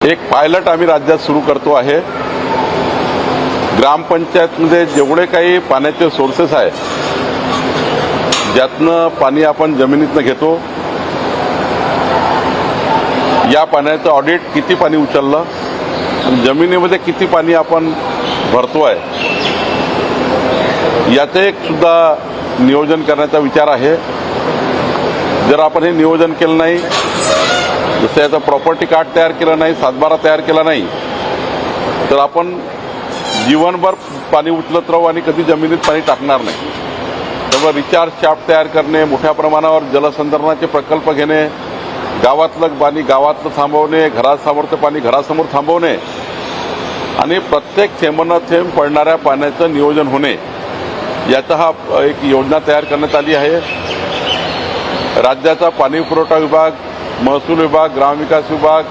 एक पायलट आम्ही राज्यात सुरू करतो आहे। ग्रामपंचायतमध्ये जेवढे काही पाण्याचे सोर्सेस आहेत, ज्यातनं पाणी आपण जमिनीतनं घेतो, या पाण्याचं ऑडिट किती पाणी उचललं आणि जमिनीमध्ये किती पाणी आपण भरतो आहे, याचे एक सुद्धा नियोजन करण्याचा विचार आहे। जर आपण हे नियोजन केलं नाही, जसं याचं प्रॉपर्टी कार्ड तयार केलं नाही, सातबारा तयार केला नाही, तर आपण जीवनभर पाणी उचलत राहू आणि कधी जमिनीत पाणी टाकणार नाही। त्यामुळे रिचार्ज शाफ्ट तयार करणे, मोठ्या प्रमाणावर जलसंधारणाचे प्रकल्प घेणे, गावातलं पाणी गावातलं थांबवणे, घरासमोरचं पाणी घरासमोर थांबवणे आणि प्रत्येक थेंबानं थेंब पडणाऱ्या पाण्याचं नियोजन होणे, याचा हा एक योजना तयार करण्यात आली आहे। राज्याचा पाणी पुरवठा विभाग, महसूल विभाग, ग्रामविकास विभाग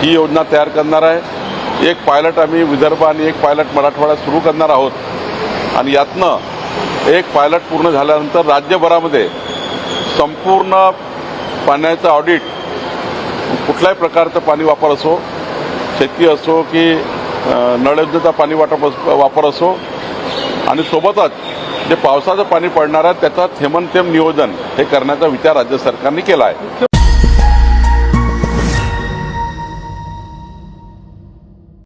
ही योजना तयार करणार आहे। एक पायलट आम्ही विदर्भ आणि एक पायलट मराठवाड्यात सुरू करणार आहोत आणि यातनं एक पायलट पूर्ण झाल्यानंतर राज्यभरामध्ये संपूर्ण पाण्याचं ऑडिट, कुठल्याही प्रकारचं पाणी वापर असो, शेती असो की नळ योजनेचा पाणी वापर असो, आणि सोबतच जे पावसाचं पाणी पडणार आहे त्याचा थेंबन थेंब नियोजन हे करण्याचा विचार राज्य सरकारने केला आहे।